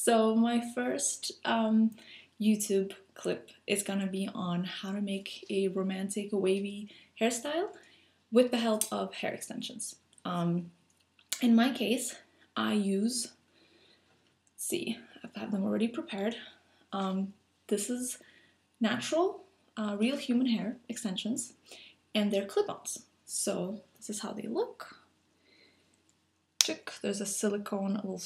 So my first YouTube clip is gonna be on how to make a romantic wavy hairstyle with the help of hair extensions. In my case, I use, see, I've had them already prepared. This is natural, real human hair extensions, and they're clip-ons. So this is how they look. There's a silicone little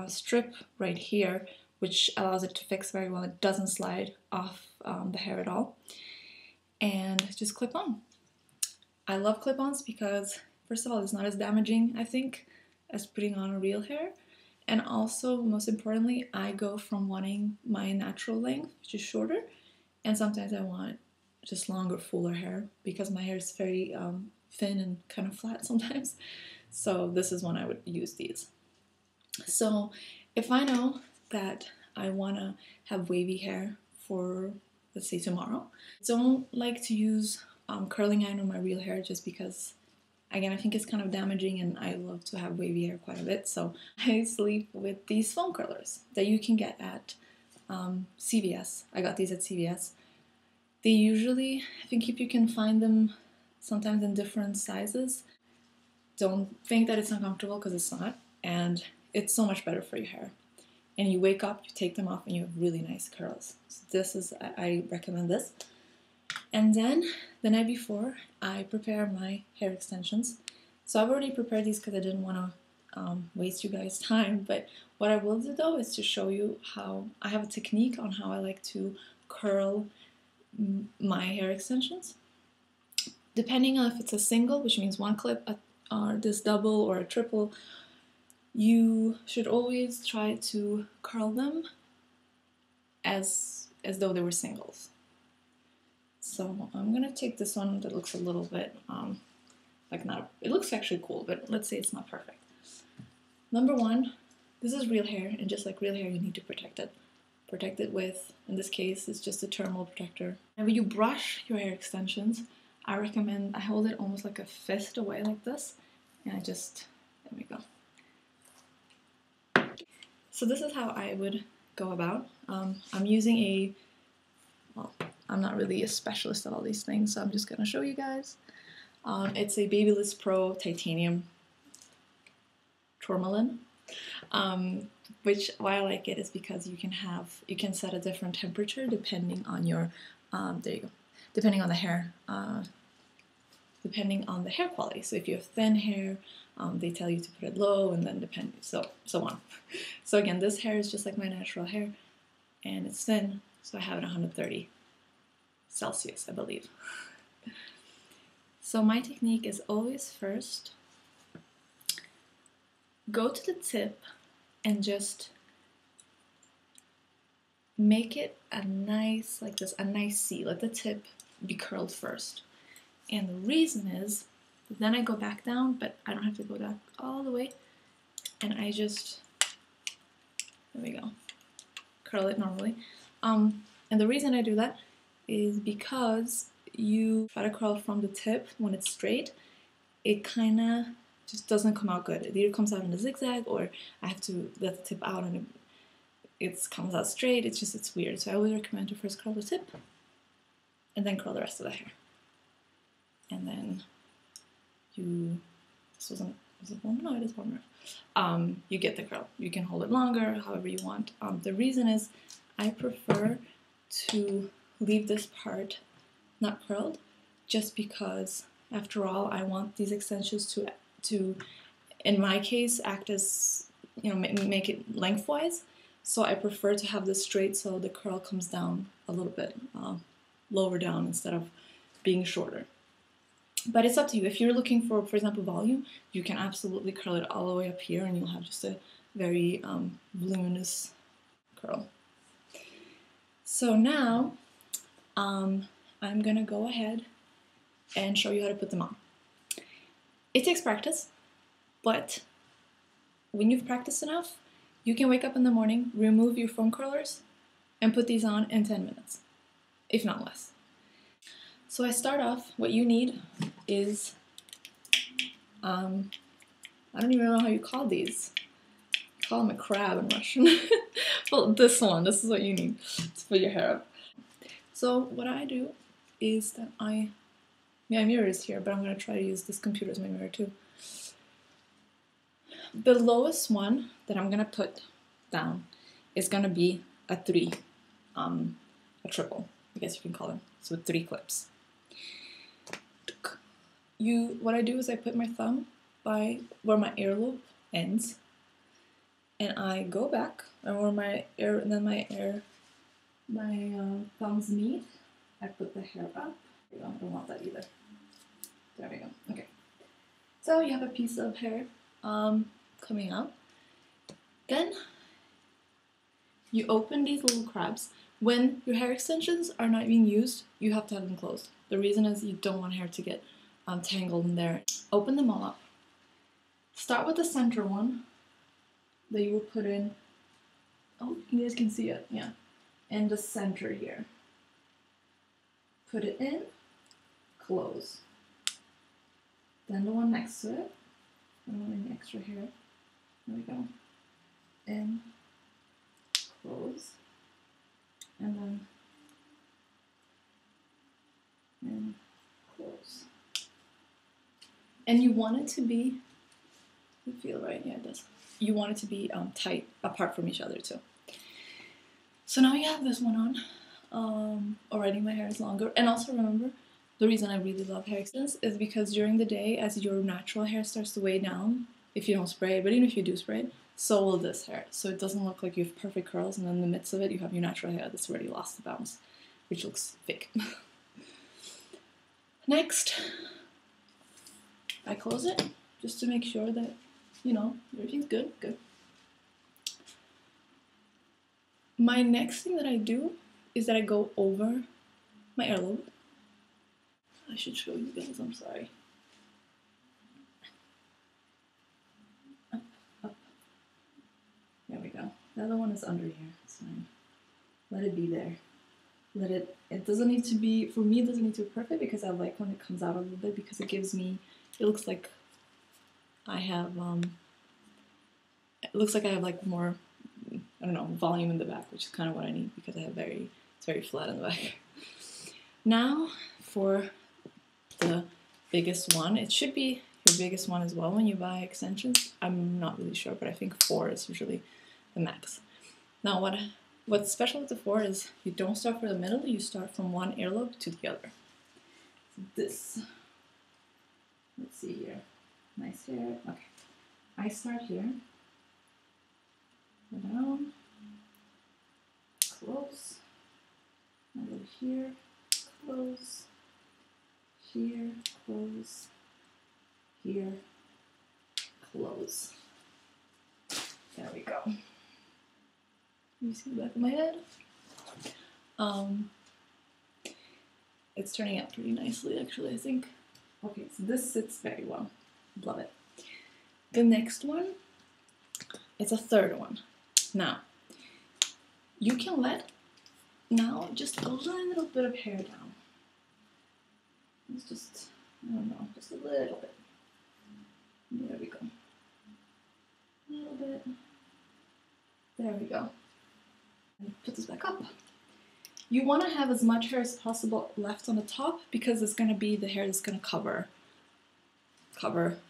strip right here, which allows it to fix very well. It doesn't slide off the hair at all. And just clip on. I love clip-ons because, first of all, it's not as damaging, I think, as putting on a real hair. And also, most importantly, I go from wanting my natural length, which is shorter, and sometimes I want just longer, fuller hair because my hair is very thin and kind of flat sometimes. So this is when I would use these. So if I know that I want to have wavy hair for, let's say, tomorrow, I don't like to use curling iron on my real hair just because, again, I think it's kind of damaging and I love to have wavy hair quite a bit. So I sleep with these foam curlers that you can get at CVS. I got these at CVS. They usually, I think if you can find them sometimes in different sizes, don't think that it's uncomfortable because it's not, and it's so much better for your hair. And you wake up, you take them off, and you have really nice curls. So this is, I recommend this. And then the night before, I prepare my hair extensions. So I've already prepared these because I didn't want to waste you guys' time. But what I will do though is to show you how I have a technique on how I like to curl my hair extensions. Depending on if it's a single, which means one clip, or this double or a triple, you should always try to curl them as though they were singles. So I'm gonna take this one that looks a little bit like not, it looks actually cool, but let's say it's not perfect. Number one, this is real hair, and just like real hair, you need to protect it. Protect it with, in this case, it's just a thermal protector. And when you brush your hair extensions, I recommend I hold it almost like a fist away like this, and I just, there we go. So this is how I would go about. I'm using a, well, I'm not really a specialist at all these things, so I'm just gonna show you guys. It's a Babyliss Pro Titanium Tourmaline, which why I like it is because you can set a different temperature depending on your, there you go, depending on the hair. Depending on the hair quality. So if you have thin hair, they tell you to put it low, and then so on. So again, this hair is just like my natural hair, and it's thin, so I have it 130 Celsius, I believe. So my technique is always first go to the tip and just make it a nice, like this, a nice C. Let the tip be curled first. And the reason is, then I go back down, but I don't have to go down all the way. And I just, there we go, curl it normally. And the reason I do that is because you try to curl from the tip when it's straight, it kind of just doesn't come out good. It either comes out in a zigzag, or I have to let the tip out and it comes out straight. It's weird. So I always recommend to first curl the tip and then curl the rest of the hair. And then this wasn't, was it one? No, it is one more. You get the curl. You can hold it longer, however you want. The reason is I prefer to leave this part not curled, just because, after all, I want these extensions to, in my case, act as, you know, make it lengthwise. So I prefer to have this straight so the curl comes down a little bit lower down instead of being shorter. But it's up to you. If you're looking for example, volume, you can absolutely curl it all the way up here and you'll have just a very voluminous curl. So now I'm gonna go ahead and show you how to put them on. It takes practice, but when you've practiced enough, you can wake up in the morning, remove your foam curlers, and put these on in 10 minutes, if not less. So I start off, what you need is, I don't even know how you call these. call him a crab in Russian. Well, this is what you need to put your hair up. So what I do is that my mirror is here, but I'm going to try to use this computer as my mirror too. The lowest one that I'm going to put down is going to be a 3, a triple, I guess you can call it, so with 3 clips. What I do is I put my thumb by where my earlobe ends, and I go back, and where my thumbs meet, I put the hair up. I don't want that either. There we go. Okay. So you have a piece of hair coming out. Then you open these little crabs. When your hair extensions are not being used, you have to have them closed. The reason is you don't want hair to get tangled in there. Open them all up. Start with the center one that you will put in. Oh, you guys can see it, yeah. In the center here. Put it in, close. Then the one next to it. I don't want any extra hair. There we go. In, close, and then in, close. And you want it to be, you feel right? Yeah, it does. You want it to be tight apart from each other too. So now you have this one on. Already my hair is longer. And also remember, the reason I really love hair extensions is because during the day, as your natural hair starts to weigh down, if you don't spray it, but even if you do spray it, so will this hair. So it doesn't look like you have perfect curls, and then in the midst of it, you have your natural hair that's already lost the bounce, which looks fake. Next, I close it just to make sure that, you know, everything's good. My next thing that I do is that I go over my earlobe. I should show you guys, I'm sorry. Up. There we go. The other one is under here, it's fine. Let it be there. It doesn't need to be, for me it doesn't need to be perfect because I like when it comes out a little bit because it gives me, it looks like I have, like more, I don't know, volume in the back, which is kind of what I need because I have it's very flat in the back. Now for the biggest one. It should be your biggest one as well when you buy extensions. I'm not really sure, but I think 4 is usually the max. Now what's special with the 4 is you don't start from the middle, you start from one earlobe to the other. This, let's see here, nice hair, okay. I start here, go down, close, I go here, close, here, close, here, close. There we go. You see the back of my head? It's turning out pretty nicely, actually, I think. Okay, so this sits very well. Love it. The next one, it's a third one. Now, you can let now just a little bit of hair down. It's just, I don't know, just a little bit. There we go. A little bit. There we go. And put this back up. You want to have as much hair as possible left on the top because it's going to be the hair that's going to cover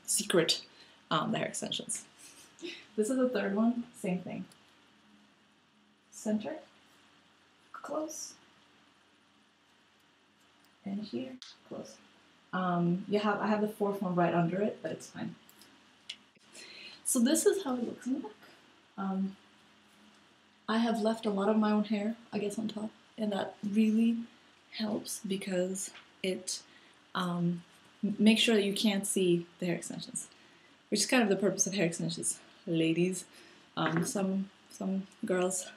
secret the hair extensions. This is the third one, same thing. Center, close, and here, close. I have the fourth one right under it, but it's fine. So this is how it looks in the back. I have left a lot of my own hair, I guess, on top, and that really helps because it makes sure that you can't see the hair extensions, which is kind of the purpose of hair extensions, ladies. Some girls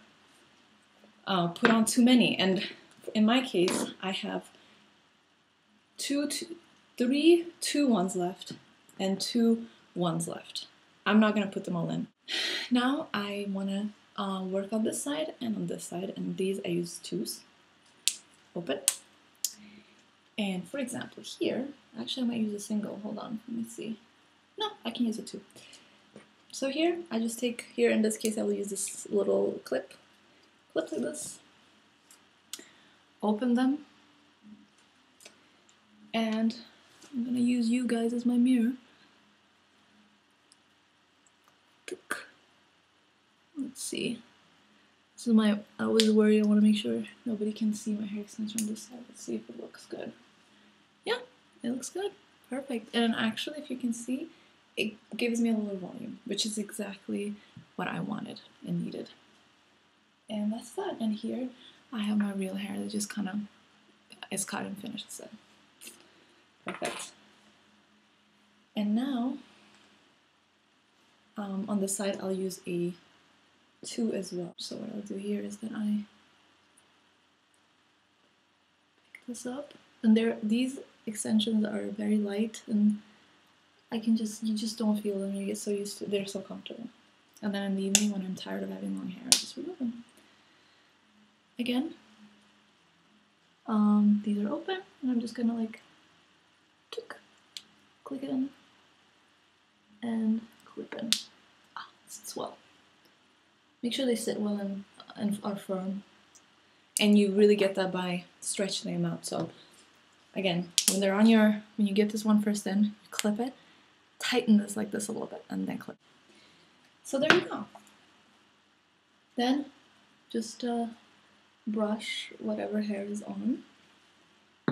put on too many, and in my case, I have 3 2-1s left and 2 1s left. I'm not gonna put them all in. Now I wanna work on this side and on this side, and these I use 2s. Open. And for example, here, actually I might use a single. Hold on, let me see. No, I can use a 2. So here, I just take, here in this case I will use this little clip like this, open them, and I'm gonna use you guys as my mirror. Let's see. This is my, I always worry, I want to make sure nobody can see my hair extension on this side. Let's see if it looks good. Yeah, it looks good. Perfect. And actually, if you can see, it gives me a little volume, which is exactly what I wanted and needed. And that's that. And here I have my real hair that just kind of is cut and finished. So perfect. And now on the side I'll use a 2 as well. So what I'll do here is that I pick this up, and these extensions are very light, and I can you just don't feel them. You get so used to, they're so comfortable. And then in the evening when I'm tired of having long hair, I just remove them. Again, these are open, and I'm just gonna like click it in and clip in. Ah, it's well. Make sure they sit well and are firm, and you really get that by stretching them out. So again, when they're on your, when you get this one first in, you clip it, tighten this like this a little bit, and then clip. So there you go. Then just brush whatever hair is on,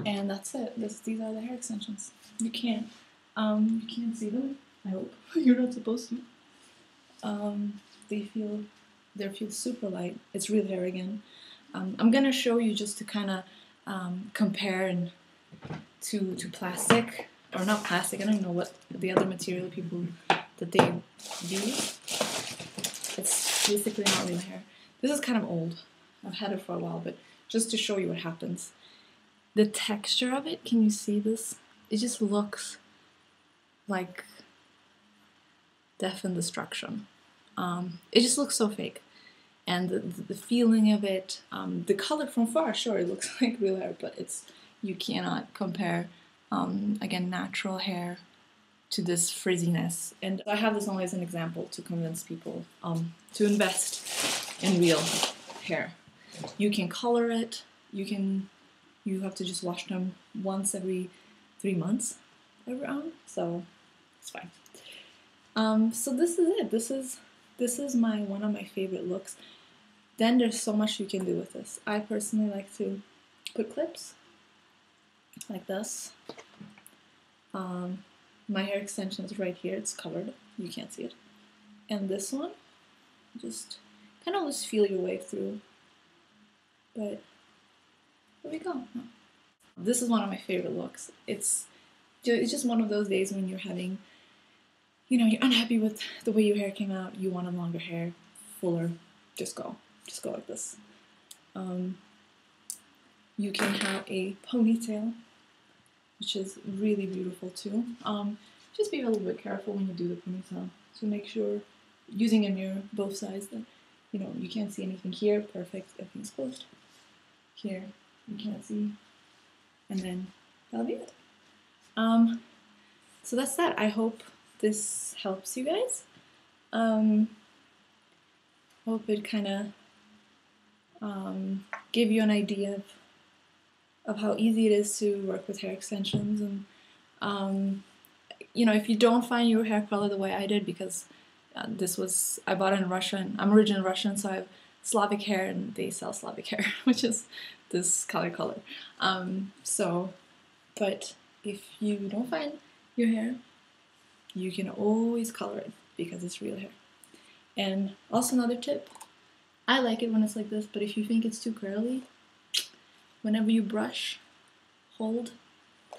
and that's it. These are the hair extensions. You can't see them. I hope you're not supposed to. They feel super light. It's real hair again. I'm gonna show you just to kind of compare and to plastic, or not plastic. I don't even know what the other material people that they use. It's basically not real hair. This is kind of old. I've had it for a while, but just to show you what happens. The texture of it, can you see this? It just looks like death and destruction. It just looks so fake. And the feeling of it, the color from far, sure, it looks like real hair, but you cannot compare, again, natural hair to this frizziness. And I have this only as an example to convince people to invest in real hair. You can color it, you have to just wash them once every 3 months around, so it's fine. So this is it. This is one of my favorite looks. Then there's so much you can do with this. I personally like to put clips like this. My hair extension is right here. It's covered. You can't see it. And this one, just kind of just feel your way through. But there we go. This is one of my favorite looks. It's just one of those days when you're having, you're unhappy with the way your hair came out, you want a longer hair, fuller, just go like this. You can have a ponytail, which is really beautiful too. Just be a little bit careful when you do the ponytail, so make sure, using a mirror, both sides, that you can't see anything here. Perfect, everything's closed. Here, you can't see, and then that'll be it. So that's that. I hope this helps you guys. Hope it kind of give you an idea of how easy it is to work with hair extensions, and if you don't find your hair color the way I did, because I bought it in Russia, and I'm originally Russian, so I have Slavic hair, and they sell Slavic hair, which is this color. But if you don't find your hair, you can always color it, because it's real hair. And also another tip, I like it when it's like this, but if you think it's too curly, whenever you brush, hold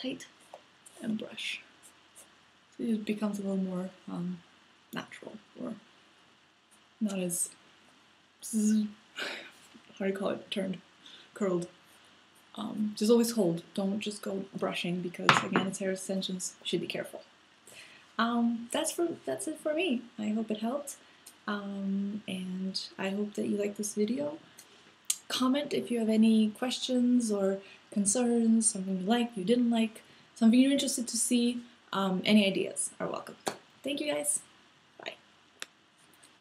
tight and brush. So it just becomes a little more natural, or not as, how do you call it, curled. Just always hold, don't just go brushing, because again, it's hair extensions, you should be careful. That's it for me. I hope it helped, and I hope that you like this video. Comment if you have any questions or concerns, something you liked, you didn't like, something you're interested to see. Any ideas are welcome. Thank you guys.